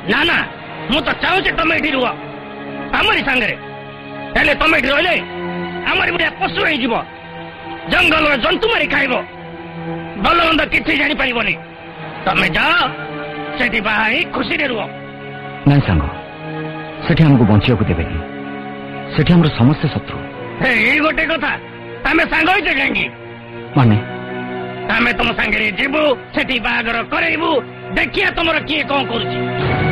ना ना मु तो चाहूचे तुम ये रुह आमरी सांगे हेले तुम ये रही आमरी बुढ़िया पशु हो जंगल जंतु मारी खाइब भल मंद कि जापर तमें जाओ से बाहर खुशी रुह नहीं सांग सेठी हमको बंचिया को देबेनी सेठी हमर समस्त शत्रु ए गोटे कथा तमें सांग होइते कांगी माने तमें तुम सांगे जीवु सेठी बागर करइबु देखिया तुमर किए कौन करूची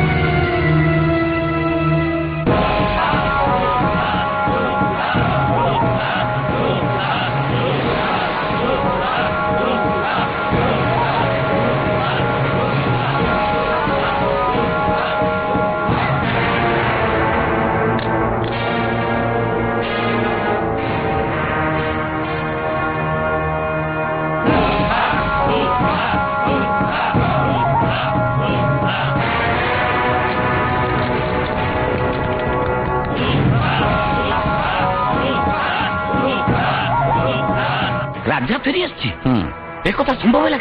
राजा फेरी एक कथा संभव है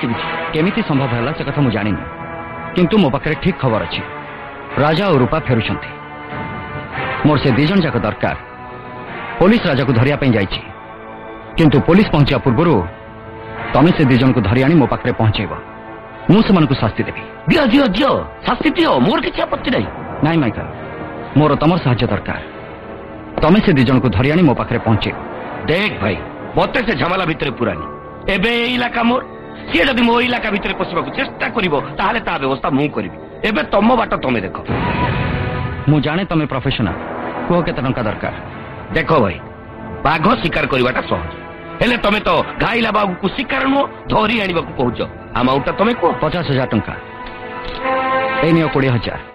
केमिति संभव है से कथा मु जानी किंतु मो पाखे ठीक खबर अच्छी राजा और रूपा फेरुंट मोर से दी जन जाक दरकार पुलिस राजा को धरिया जाइए किंतु पुलिस पहुंचा पूर्व तमें से दी जन को धरी आनी मो पाखे पहुंचेब मुझे शास्ति देवी दियो दियो दियो शास्ति दियो मोर किसी आपत्ति नहीं नाई माइकल मोर तमर साहाय्य दरकार तमें से दी जन को धरी आनी मो पाखे पहुंचे देख भाई मत से झमेला भितर पुरानी एबे इलाका मोर सी जब मो इलाका भितर पशिबा चेष्टा करिवो ताहले ता व्यवस्था मु करिवि एबे तम बाट तमे देखो मु जाने तमे प्रोफेशनल को केते टंका दरकार देखो भाई बाघ शिकार करवाटा सहज हेले तमे तो घाइला बाघ को शिकार नु धरी आनिबा को कहउछ अमाउंट तमे को 50,000 टंका ए नियो 20,000